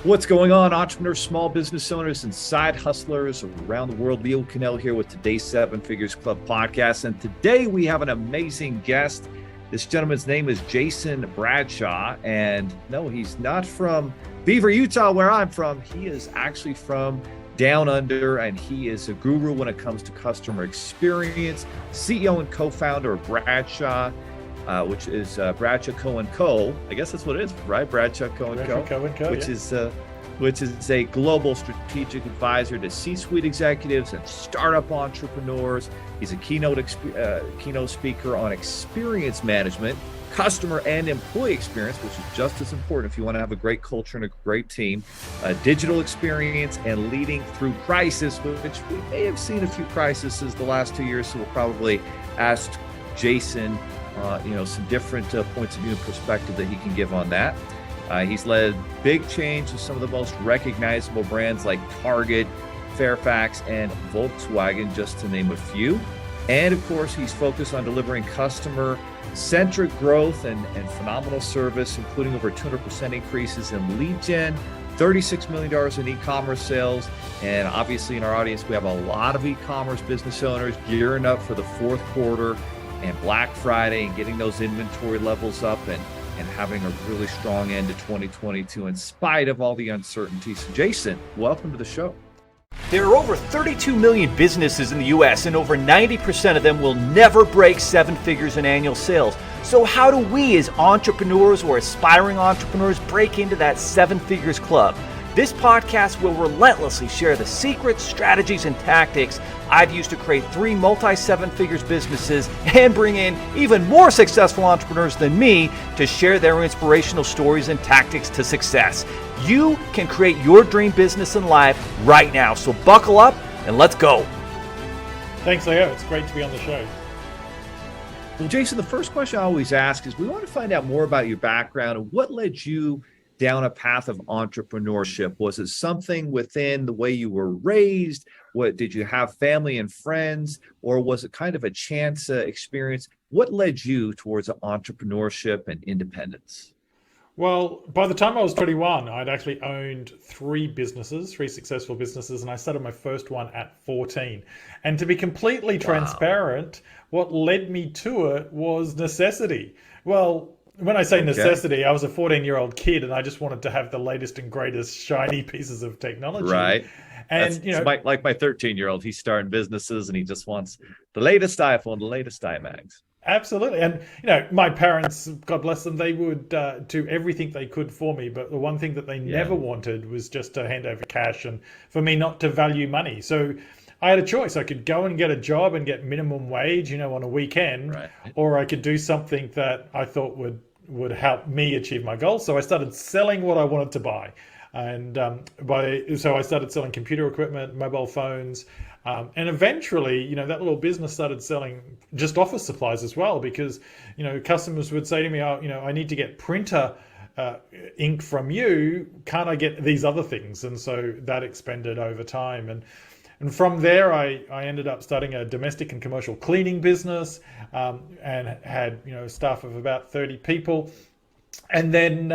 What's going on, entrepreneurs, small business owners, and side hustlers around the world? Leo Cannell here with today's Seven Figures Club podcast. And today we have an amazing guest. This gentleman's name is Jason Bradshaw. And no, he's not from Beaver, Utah, where I'm from. He is actually from down under, and he is a guru when it comes to customer experience, CEO and co-founder of Bradshaw, which is Bradshaw, Koh Co. I guess that's what it is, right? Bradshaw, Koh Co, which is a global strategic advisor to C-suite executives and startup entrepreneurs. He's a keynote speaker on experience management, customer and employee experience, which is just as important if you want to have a great culture and a great team, digital experience, and leading through crisis, which we may have seen a few crises the last 2 years. So we'll probably ask Jason some different points of view and perspective that he can give on that. He's led big change to some of the most recognizable brands like Target, Fairfax, and Volkswagen, just to name a few. And of course, he's focused on delivering customer-centric growth and phenomenal service, including over 200% increases in lead gen, $36 million in e-commerce sales. And obviously in our audience, we have a lot of e-commerce business owners gearing up for the fourth quarter and Black Friday and getting those inventory levels up and having a really strong end to 2022 in spite of all the uncertainties. So Jason, welcome to the show. There are over 32 million businesses in the US, and over 90% of them will never break seven figures in annual sales. So how do we as entrepreneurs or aspiring entrepreneurs break into that seven figures club? This podcast will relentlessly share the secrets, strategies, and tactics I've used to create 3 multi-seven figures businesses and bring in even more successful entrepreneurs than me to share their inspirational stories and tactics to success. You can create your dream business and life right now. So buckle up and let's go. Thanks, Leo. It's great to be on the show. Well, Jason, the first question I always ask is we want to find out more about your background and what led you down a path of entrepreneurship. Was it something within the way you were raised? What did you have family and friends, or was it kind of a chance experience? What led you towards entrepreneurship and independence? Well, by the time I was 21, I'd actually owned 3 successful businesses, and I started my first one at 14. And to be completely transparent, what led me to it was necessity. Well, when I say necessity, I was a 14-year-old kid and I just wanted to have the latest and greatest shiny pieces of technology. Right. And like my 13-year-old, he's starting businesses and he just wants the latest iPhone, the latest iMacs. Absolutely. And, my parents, God bless them, they would do everything they could for me. But the one thing that they never wanted was just to hand over cash and for me not to value money. So I had a choice. I could go and get a job and get minimum wage, on a weekend, right, or I could do something that I thought would help me achieve my goals. So I started selling what I wanted to buy. And so I started selling computer equipment, mobile phones, and eventually, that little business started selling just office supplies as well, because, customers would say to me, I need to get printer ink from you. Can't I get these other things? And so that expanded over time. And from there, I ended up starting a domestic and commercial cleaning business, and had staff of about 30 people. And then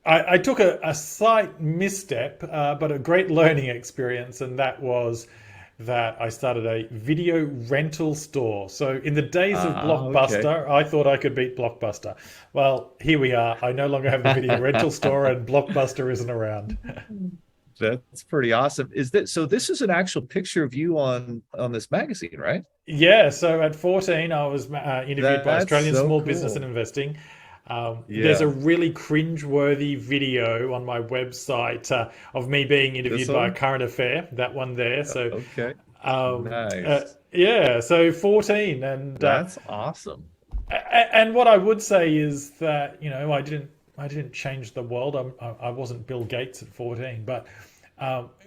I took a slight misstep, but a great learning experience, and that was that I started a video rental store. So in the days of Blockbuster, I thought I could beat Blockbuster. Well, here we are. I no longer have the video rental store, and Blockbuster isn't around. That's pretty awesome. So this is an actual picture of you on this magazine, right? Yeah. So at 14, I was interviewed by Australian Small Business and Investing. There's a really cringe-worthy video on my website of me being interviewed by a current affair. That one there. So nice. So 14, and that's awesome. And what I would say is that I didn't change the world. I wasn't Bill Gates at 14, but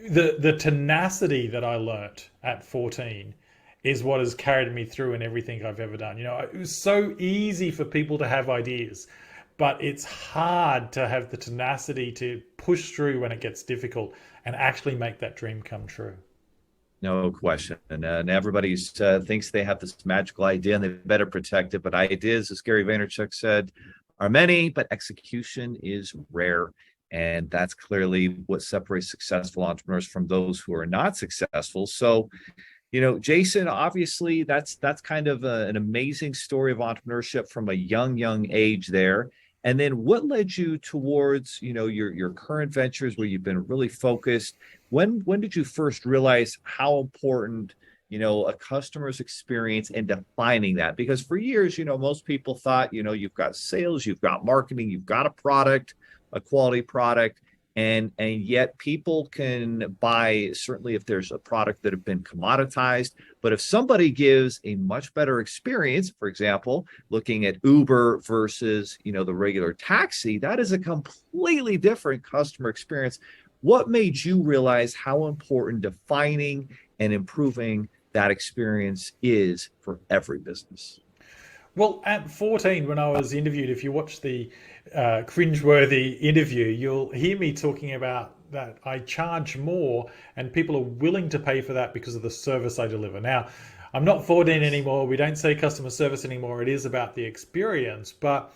the tenacity that I learnt at 14 is what has carried me through in everything I've ever done. It was so easy for people to have ideas, but it's hard to have the tenacity to push through when it gets difficult and actually make that dream come true. No question. And everybody thinks they have this magical idea and they better protect it. But ideas, as Gary Vaynerchuk said, are many, but execution is rare. And that's clearly what separates successful entrepreneurs from those who are not successful. So, Jason, obviously that's kind of an amazing story of entrepreneurship from a young age there. And then what led you towards, your current ventures where you've been really focused? When did you first realize how important, a customer's experience and defining that? Because for years, most people thought, you've got sales, you've got marketing, you've got a product, a quality product, and yet people can buy, certainly if there's a product that have been commoditized, but if somebody gives a much better experience, for example, looking at Uber versus the regular taxi, that is a completely different customer experience. What made you realize how important defining and improving that experience is for every business? Well, at 14, when I was interviewed, if you watch the cringeworthy interview, you'll hear me talking about that I charge more and people are willing to pay for that because of the service I deliver. Now, I'm not 14 anymore. We don't say customer service anymore. It is about the experience. But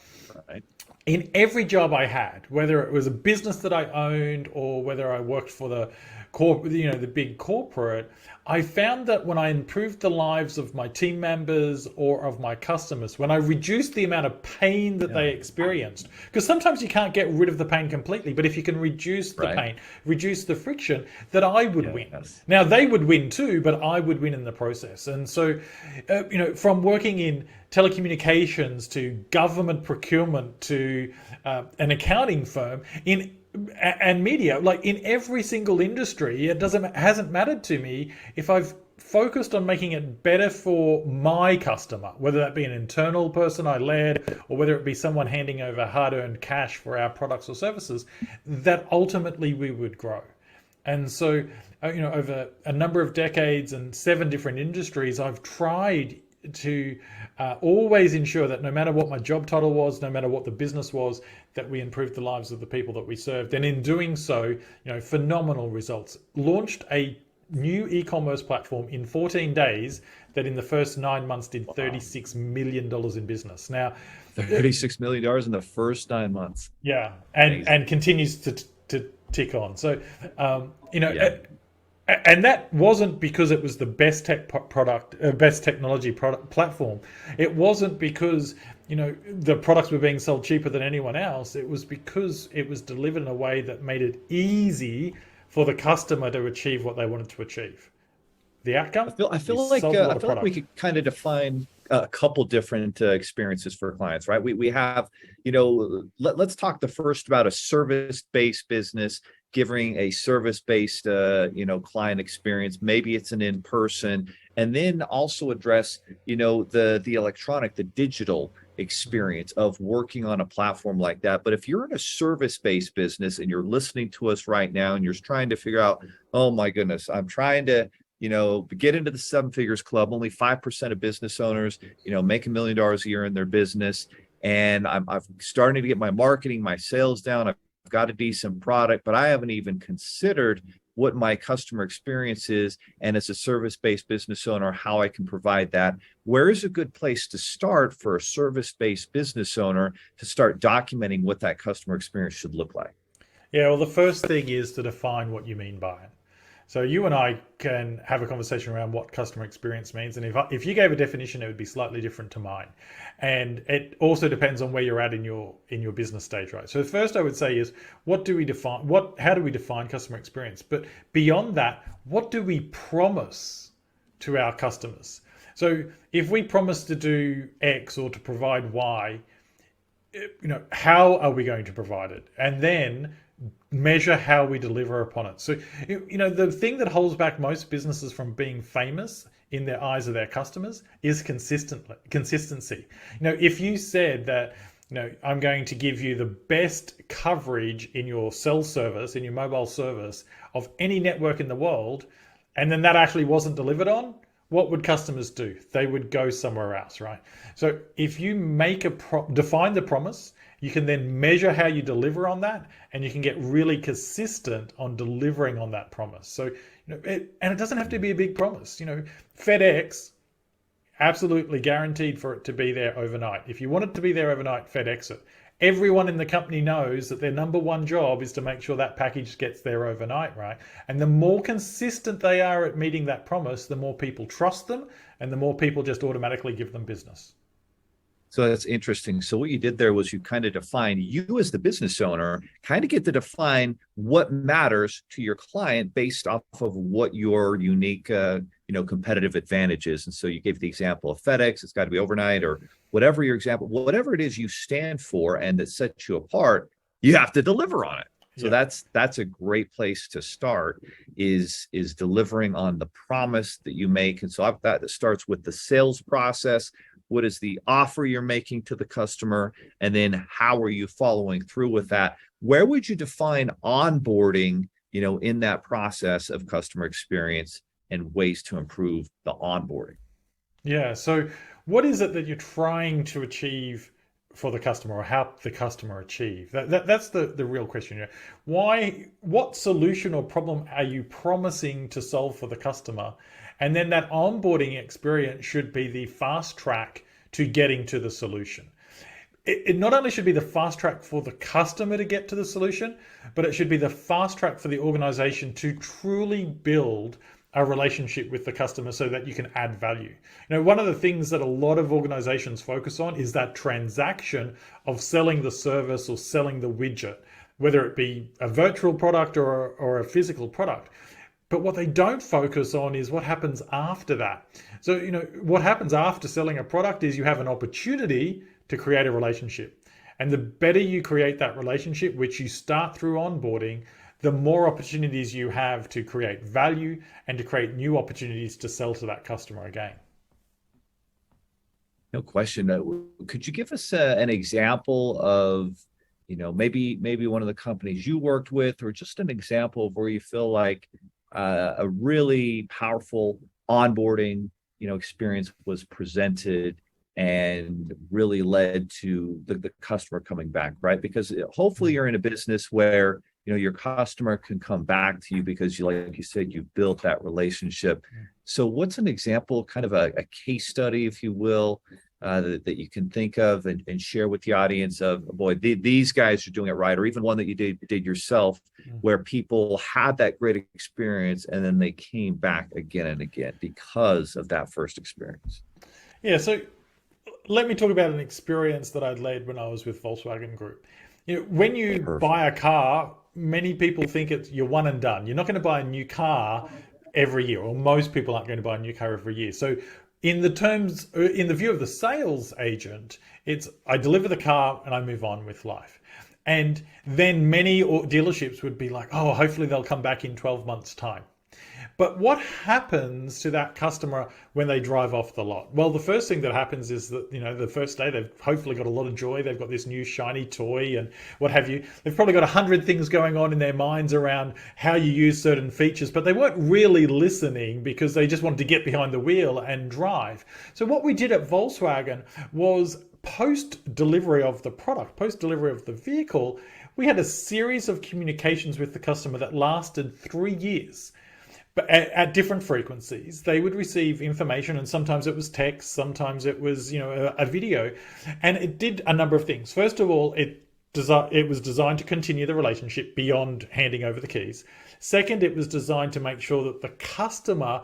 in every job I had, whether it was a business that I owned or whether I worked for the the big corporate, I found that when I improved the lives of my team members or of my customers, when I reduced the amount of pain that they experienced, because sometimes you can't get rid of the pain completely, but if you can reduce the pain, reduce the friction, that I would win. Now they would win too, but I would win in the process. And so, from working in telecommunications to government procurement to an accounting firm and media, like in every single industry, hasn't mattered to me if I've focused on making it better for my customer, whether that be an internal person I led or whether it be someone handing over hard-earned cash for our products or services, that ultimately we would grow. And so, over a number of decades and 7 different industries, I've tried to always ensure that no matter what my job title was, no matter what the business was, that we improved the lives of the people that we served. And in doing so, phenomenal results. Launched a new e-commerce platform in 14 days that in the first 9 months did $36 million in business. Now, $36 million in the first 9 months. Yeah, and continues to tick on. So, and that wasn't because it was the best best technology product platform. It wasn't because the products were being sold cheaper than anyone else. It was because it was delivered in a way that made it easy for the customer to achieve what they wanted to achieve. The outcome. I feel like we could kind of define a couple different experiences for clients, right? We have, let's talk the first about a service-based business giving a service-based, client experience. Maybe it's an in-person, and then also address, the electronic, the digital experience of working on a platform like that. But if you're in a service-based business and you're listening to us right now and you're trying to figure out, oh my goodness, I'm trying to get into the 7 figures club. Only 5% of business owners, make $1 million a year in their business. And I'm starting to get my marketing, my sales down. I've got a decent product, but I haven't even considered what my customer experience is. And as a service-based business owner, how I can provide that. Where is a good place to start for a service-based business owner to start documenting what that customer experience should look like? Yeah, well, the first thing is to define what you mean by it. So you and I can have a conversation around what customer experience means. And if you gave a definition, it would be slightly different to mine. And it also depends on where you're at in your business stage, right? So the first I would say is, how do we define customer experience? But beyond that, what do we promise to our customers? So if we promise to do X or to provide Y, how are we going to provide it? And then measure how we deliver upon it. So, the thing that holds back most businesses from being famous in their eyes of their customers is consistency. If you said that, I'm going to give you the best coverage in your cell service, in your mobile service of any network in the world, and then that actually wasn't delivered on, what would customers do? They would go somewhere else, right? So if you define the promise, you can then measure how you deliver on that, and you can get really consistent on delivering on that promise. So, and it doesn't have to be a big promise. FedEx, absolutely guaranteed for it to be there overnight. If you want it to be there overnight, FedEx it. Everyone in the company knows that their number one job is to make sure that package gets there overnight, right? And the more consistent they are at meeting that promise, the more people trust them and the more people just automatically give them business. So that's interesting. So what you did there was you kind of define, you as the business owner kind of get to define what matters to your client based off of what your unique competitive advantage is. And so you gave the example of FedEx, it's got to be overnight, or whatever your example, whatever it is you stand for and that sets you apart, you have to deliver on it. So that's a great place to start, is delivering on the promise that you make. And so that starts with the sales process. What is the offer you're making to the customer? And then how are you following through with that? Where would you define onboarding, in that process of customer experience and ways to improve the onboarding? Yeah. So what is it that you're trying to achieve for the customer, or help the customer achieve? That's the real question here. What solution or problem are you promising to solve for the customer? And then that onboarding experience should be the fast track to getting to the solution. It not only should be the fast track for the customer to get to the solution, but it should be the fast track for the organization to truly build a relationship with the customer so that you can add value. One of the things that a lot of organizations focus on is that transaction of selling the service or selling the widget, whether it be a virtual product or a physical product. But what they don't focus on is what happens after that. So, what happens after selling a product is you have an opportunity to create a relationship. And the better you create that relationship, which you start through onboarding, the more opportunities you have to create value and to create new opportunities to sell to that customer again. No question. Could you give us an example of, maybe one of the companies you worked with, or just an example of where you feel like a really powerful onboarding, experience was presented and really led to the customer coming back, right? Because hopefully you're in a business where, your customer can come back to you because like you said, you built that relationship. So what's an example, kind of a case study, if you will, that you can think of and share with the audience of, boy, these guys are doing it right, or even one that you did yourself, where people had that great experience and then they came back again and again because of that first experience? Yeah, so let me talk about an experience that I'd led when I was with Volkswagen Group. When you buy a car, many people think you're one and done. You're not going to buy a new car every year, or most people aren't going to buy a new car every year. So in the view of the sales agent, it's I deliver the car and I move on with life. And then many dealerships would be like, oh, hopefully they'll come back in 12 months' time. But what happens to that customer when they drive off the lot? Well, the first thing that happens is that, the first day they've hopefully got a lot of joy. They've got this new shiny toy and what have you. They've probably got 100 things going on in their minds around how you use certain features, but they weren't really listening because they just wanted to get behind the wheel and drive. So what we did at Volkswagen was post-delivery of the product, post-delivery of the vehicle, we had a series of communications with the customer that lasted 3 years. But at different frequencies, they would receive information, and sometimes it was text, sometimes it was, a video, and it did a number of things. First of all, it was designed to continue the relationship beyond handing over the keys. Second, it was designed to make sure that the customer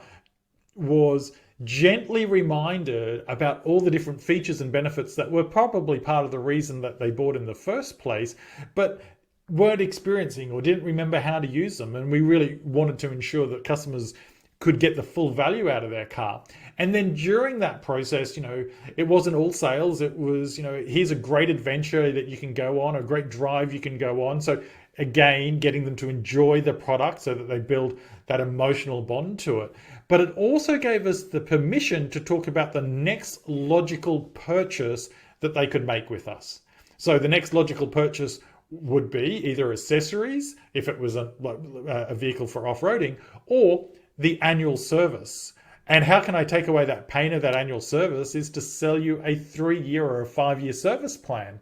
was gently reminded about all the different features and benefits that were probably part of the reason that they bought in the first place, but weren't experiencing or didn't remember how to use them. And we really wanted to ensure that customers could get the full value out of their car. And then during that process, it wasn't all sales. It was, here's a great adventure that you can go on, a great drive you can go on. So again, getting them to enjoy the product so that they build that emotional bond to it. But it also gave us the permission to talk about the next logical purchase that they could make with us. So the next logical purchase would be either accessories, if it was a vehicle for off-roading, or the annual service. And how can I take away that pain of that annual service is to sell you a 3-year or a 5-year service plan.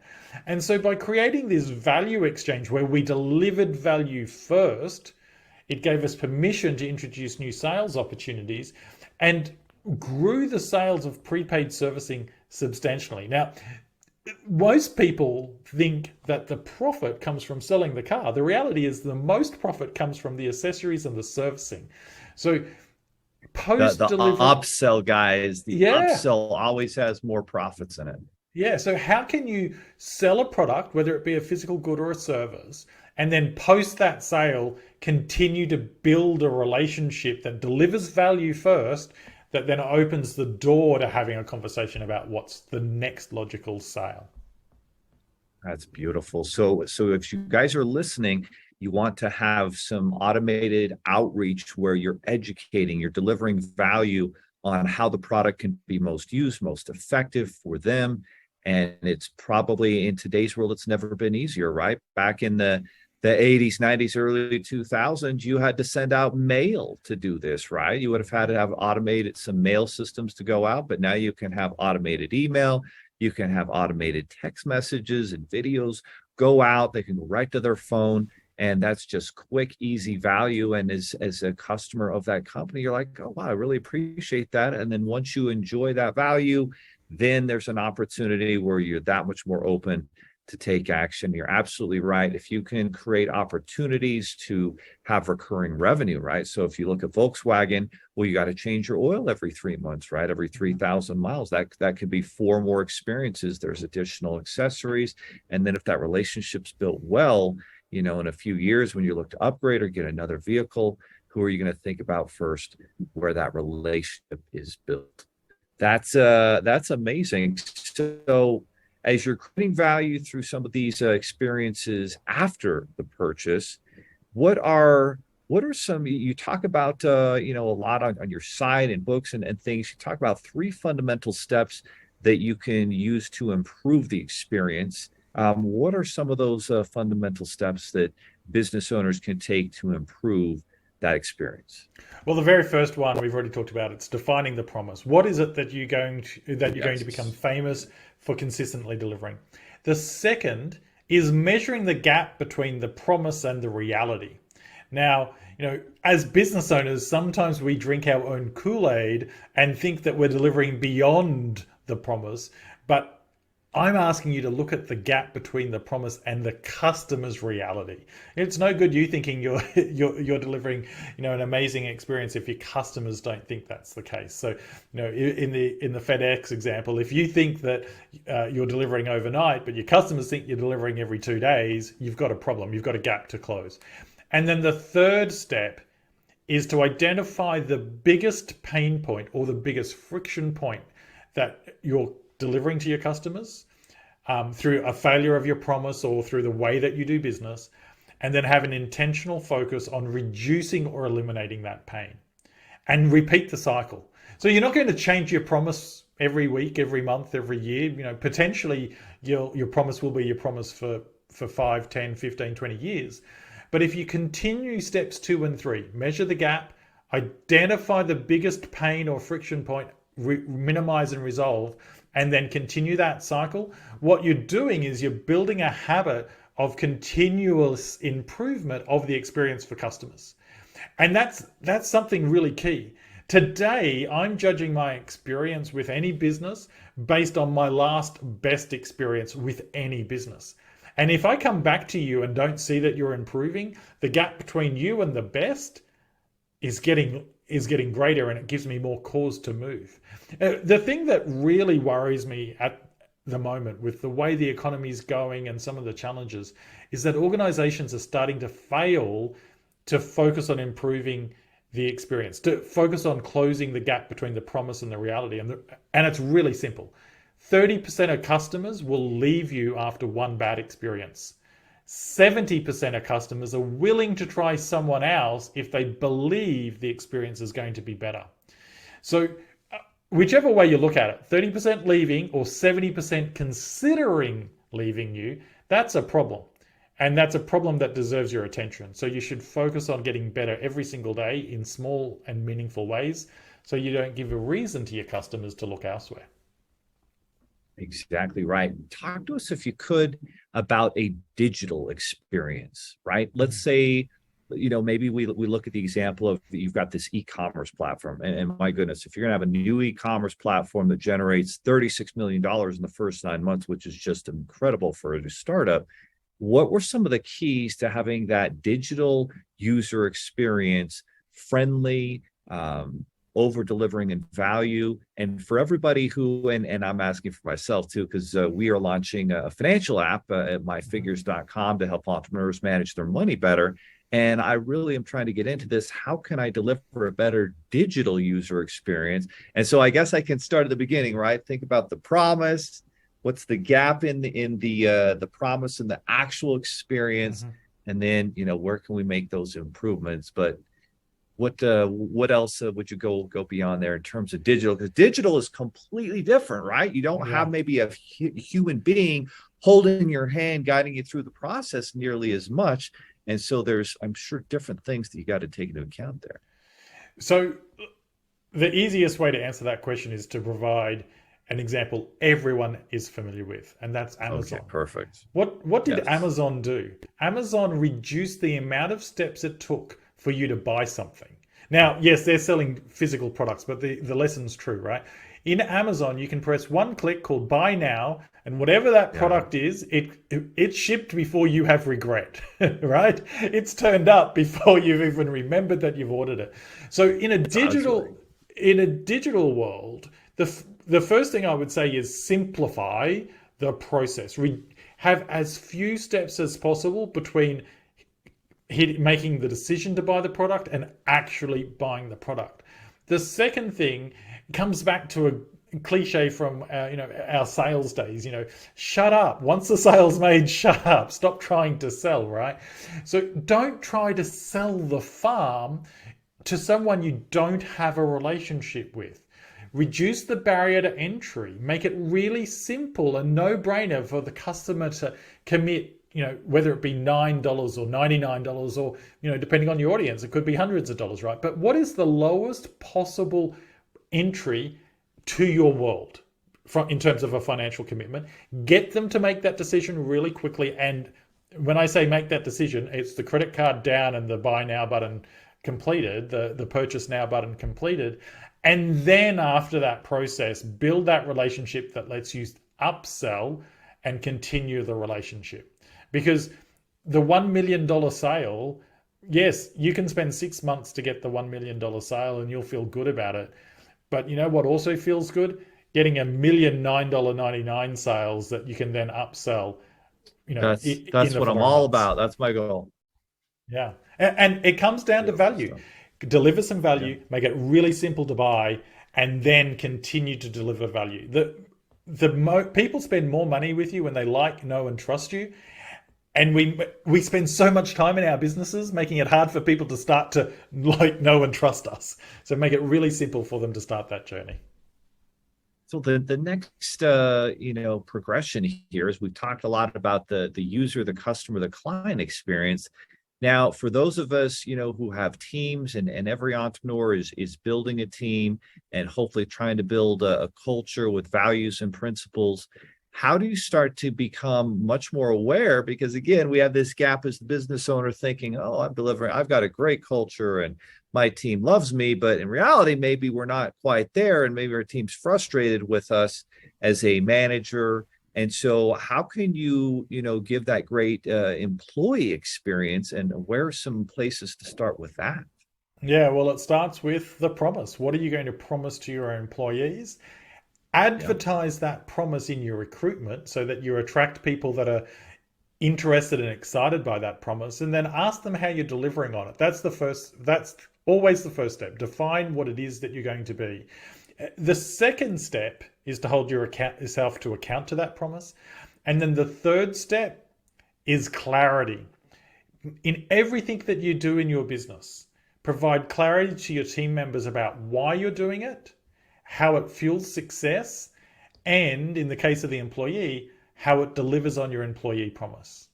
And so by creating this value exchange where we delivered value first, it gave us permission to introduce new sales opportunities and grew the sales of prepaid servicing substantially. Now, most people think that the profit comes from selling the car. The reality is the most profit comes from the accessories and the servicing. So post The delivery, upsell guys, the yeah. upsell always has more profits in it. Yeah, so how can you sell a product, whether it be a physical good or a service, and then post that sale, continue to build a relationship that delivers value first, that then opens the door to having a conversation about what's the next logical sale? That's beautiful. So if you guys are listening, you want to have some automated outreach where you're educating, you're delivering value on how the product can be most used, most effective for them. And it's probably in today's world, it's never been easier, right? Back in the 80s, 90s, early 2000s, you had to send out mail to do this, right? You would have had to have automated some mail systems to go out, but now you can have automated email. You can have automated text messages and videos go out. They can go right to their phone. And that's just quick, easy value. And as a customer of that company, you're like, oh, wow, I really appreciate that. And then once you enjoy that value, then there's an opportunity where you're that much more open to take action. You're absolutely right. If you can create opportunities to have recurring revenue, right? So if you look at Volkswagen, well, you got to change your oil every 3 months, right? Every 3,000 miles. That could be 4 more experiences. There's additional accessories. And then if that relationship's built well, in a few years when you look to upgrade or get another vehicle, who are you going to think about first? Where that relationship is built. That's amazing. So as you're creating value through some of these experiences after the purchase, what are some, you talk about a lot on your site and books and things. You talk about 3 fundamental steps that you can use to improve the experience. What are some of those fundamental steps that business owners can take to improve that experience? Well, the very first one we've already talked about. It's defining the promise. What is it that you're going to become Yes. famous for consistently delivering? The second is measuring the gap between the promise and the reality. Now, as business owners, sometimes we drink our own Kool-Aid and think that we're delivering beyond the promise, but I'm asking you to look at the gap between the promise and the customer's reality. It's no good you thinking you're you're delivering an amazing experience if your customers don't think that's the case. So in the FedEx example, if you think that you're delivering overnight, but your customers think you're delivering every 2 days, you've got a problem. You've got a gap to close. And then the third step is to identify the biggest pain point or the biggest friction point that you're delivering to your customers through a failure of your promise or through the way that you do business, and then have an intentional focus on reducing or eliminating that pain and repeat the cycle. So you're not going to change your promise every week, every month, every year. Potentially your promise will be your promise for 5, 10, 15, 20 years. But if you continue steps 2 and 3, measure the gap, identify the biggest pain or friction point, minimize and resolve, and then continue that cycle, what you're doing is you're building a habit of continuous improvement of the experience for customers. And that's something really key. Today, I'm judging my experience with any business based on my last best experience with any business. And if I come back to you and don't see that you're improving, the gap between you and the best is getting greater, and it gives me more cause to move. The thing that really worries me at the moment with the way the economy is going and some of the challenges is that organizations are starting to fail to focus on improving the experience, to focus on closing the gap between the promise and the reality. And it's really simple. 30% of customers will leave you after one bad experience. 70% of customers are willing to try someone else if they believe the experience is going to be better. So whichever way you look at it, 30% leaving or 70% considering leaving you, that's a problem. And that's a problem that deserves your attention. So you should focus on getting better every single day in small and meaningful ways so you don't give a reason to your customers to look elsewhere. Exactly right. Talk to us, if you could, about a digital experience, right? Let's say maybe we look at the example of you've got this e-commerce platform, and my goodness, if you're going to have a new e-commerce platform that generates $36 million in the first 9 months, which is just incredible for a startup, what were some of the keys to having that digital user experience friendly, over delivering in value? And for everybody who, and I'm asking for myself too, because we are launching a financial app at myfigures.com to help entrepreneurs manage their money better. And I really am trying to get into this. How can I deliver a better digital user experience? And so I guess I can start at the beginning, right? Think about the promise. What's the gap in the promise and the actual experience? And then, where can we make those improvements? But what else would you go beyond there in terms of digital? Because digital is completely different, right? You don't have maybe a human being holding your hand, guiding you through the process nearly as much. And so there's, I'm sure, different things that you got to take into account there. So the easiest way to answer that question is to provide an example everyone is familiar with, and that's Amazon. Okay, perfect. What did Amazon do? Amazon reduced the amount of steps it took for you to buy something. Now, yes, they're selling physical products, but the lesson's true, right? In Amazon, you can press one click called Buy Now, and whatever that product is, it's shipped before you have regret, right? It's turned up before you've even remembered that you've ordered it. So in a digital world, the first thing I would say is simplify the process. Have as few steps as possible between making the decision to buy the product and actually buying the product. The second thing comes back to a cliche from our sales days. Shut up. Once the sale's made, shut up. Stop trying to sell, right? So don't try to sell the farm to someone you don't have a relationship with. Reduce the barrier to entry. Make it really simple and no-brainer for the customer to commit, whether it be $9 or $99 or, depending on your audience, it could be hundreds of dollars, right? But what is the lowest possible entry to your world in terms of a financial commitment? Get them to make that decision really quickly. And when I say make that decision, it's the credit card down and the buy now button completed, the purchase now button completed. And then after that process, build that relationship that lets you upsell and continue the relationship. Because the $1 million sale, yes, you can spend 6 months to get the $1 million sale and you'll feel good about it. But you know what also feels good? Getting $1,009.99 sales that you can then upsell. That's what I'm all about. That's my goal. Yeah. And it comes down to value. Deliver some value, make it really simple to buy, and then continue to deliver value. People spend more money with you when they like, know, and trust you. And we spend so much time in our businesses making it hard for people to start to like, know, and trust us. So make it really simple for them to start that journey. So the next progression here is we've talked a lot about the user, the customer, the client experience. Now, for those of us, who have teams, and every entrepreneur is building a team and hopefully trying to build a culture with values and principles, how do you start to become much more aware? Because again, we have this gap as the business owner thinking, oh, I'm delivering, I've got a great culture and my team loves me. But in reality, maybe we're not quite there. And maybe our team's frustrated with us as a manager. And so how can you, give that great employee experience, and where are some places to start with that? Yeah, well, it starts with the promise. What are you going to promise to your employees? Advertise that promise in your recruitment so that you attract people that are interested and excited by that promise, and then ask them how you're delivering on it. That's always the first step. Define what it is that you're going to be. The second step is to hold yourself to account to that promise. And then the third step is clarity. In everything that you do in your business, provide clarity to your team members about why you're doing it, how it fuels success, and in the case of the employee, how it delivers on your employee promise.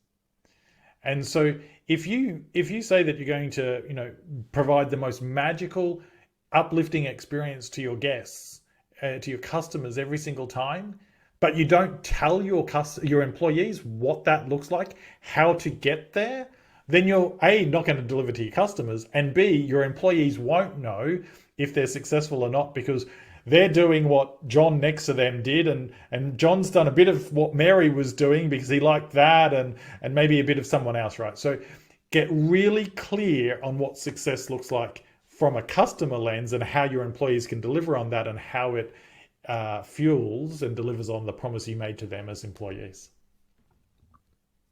And so if you say that you're going to provide the most magical, uplifting experience to your guests, to your customers every single time, but you don't tell your employees what that looks like, how to get there, then you're A, not going to deliver to your customers, and B, your employees won't know if they're successful or not, because they're doing what John next to them did, and John's done a bit of what Mary was doing because he liked that, and maybe a bit of someone else, right? So get really clear on what success looks like from a customer lens and how your employees can deliver on that, and how it fuels and delivers on the promise you made to them as employees.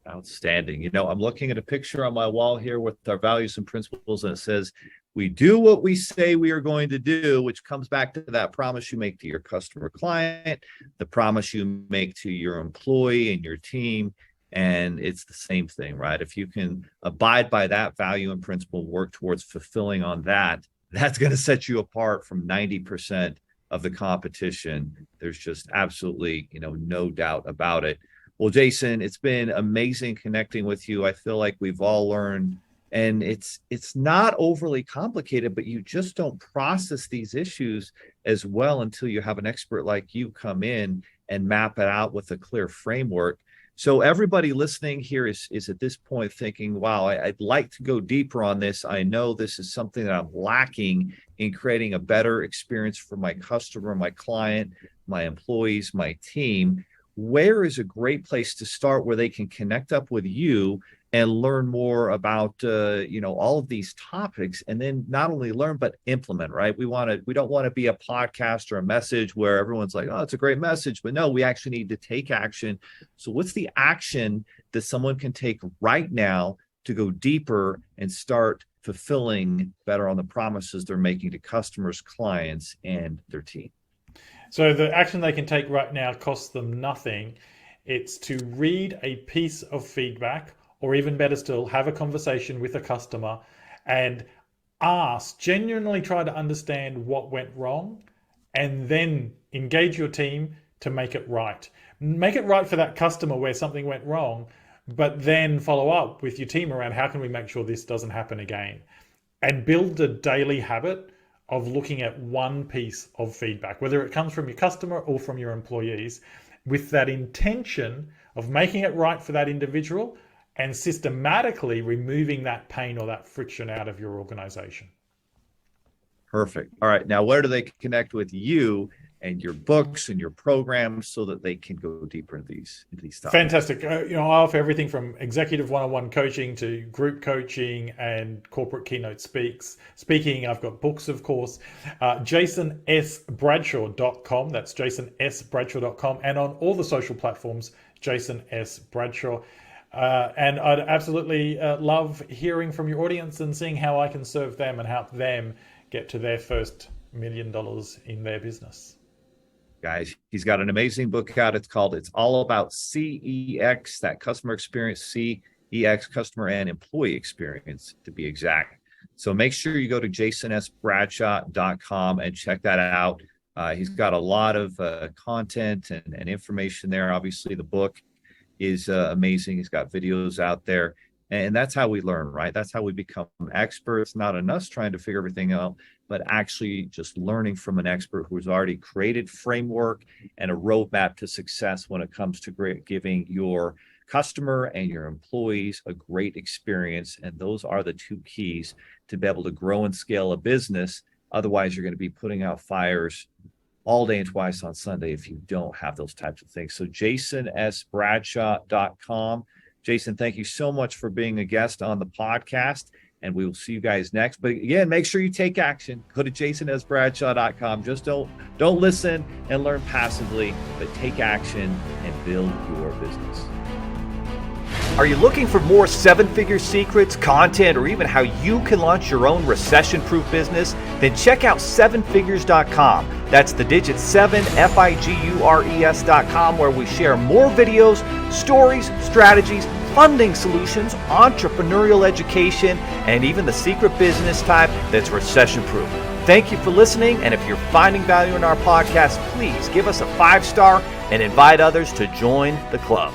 Outstanding. I'm looking at a picture on my wall here with our values and principles, and it says, we do what we say we are going to do, which comes back to that promise you make to your customer client, the promise you make to your employee and your team. And it's the same thing, right? If you can abide by that value and principle, work towards fulfilling on that, that's going to set you apart from 90% of the competition. There's just absolutely, no doubt about it. Well, Jason, it's been amazing connecting with you. I feel like we've all learned, and it's not overly complicated, but you just don't process these issues as well until you have an expert like you come in and map it out with a clear framework. So everybody listening here is at this point thinking, wow, I'd like to go deeper on this. I know this is something that I'm lacking in creating a better experience for my customer, my client, my employees, my team. Where is a great place to start where they can connect up with you and learn more about all of these topics, and then not only learn but implement, right? We don't want to be a podcast or a message where everyone's like, oh, it's a great message, but no, we actually need to take action. So what's the action that someone can take right now to go deeper and start fulfilling better on the promises they're making to customers, clients, and their team? So the action they can take right now costs them nothing. It's to read a piece of feedback, or even better still, have a conversation with a customer and genuinely try to understand what went wrong, and then engage your team to make it right. Make it right for that customer where something went wrong, but then follow up with your team around how can we make sure this doesn't happen again, and build a daily habit of looking at one piece of feedback, whether it comes from your customer or from your employees, with that intention of making it right for that individual and systematically removing that pain or that friction out of your organization. Perfect. All right. Now, where do they connect with you and your books and your programs so that they can go deeper into these topics? Fantastic. I offer everything from executive one-on-one coaching to group coaching and corporate keynote speaking. I've got books, of course. JasonSBradshaw.com. That's JasonSBradshaw.com. And on all the social platforms, Jason S. Bradshaw. And I'd absolutely love hearing from your audience and seeing how I can serve them and help them get to their first $1 million in their business. Guys, he's got an amazing book out. It's called It's All About CEX, that customer experience, CEX, customer and employee experience, to be exact. So make sure you go to jasonsbradshaw.com and check that out. He's got a lot of content and information there. Obviously, the book is amazing. He's got videos out there. And that's how we learn, right? That's how we become experts, not in us trying to figure everything out, but actually just learning from an expert who's already created framework and a roadmap to success when it comes to giving your customer and your employees a great experience. And those are the two keys to be able to grow and scale a business. Otherwise, you're going to be putting out fires all day and twice on Sunday if you don't have those types of things. So jasonsbradshaw.com. Jason, thank you so much for being a guest on the podcast, and we will see you guys next. But again, make sure you take action. Go to jasonsbradshaw.com. Just don't listen and learn passively, but take action and build your business. Are you looking for more seven-figure secrets, content, or even how you can launch your own recession-proof business? Then check out sevenfigures.com. That's the digit 7, FIGURES.com, where we share more videos, stories, strategies, funding solutions, entrepreneurial education, and even the secret business type that's recession-proof. Thank you for listening, and if you're finding value in our podcast, please give us a 5-star and invite others to join the club.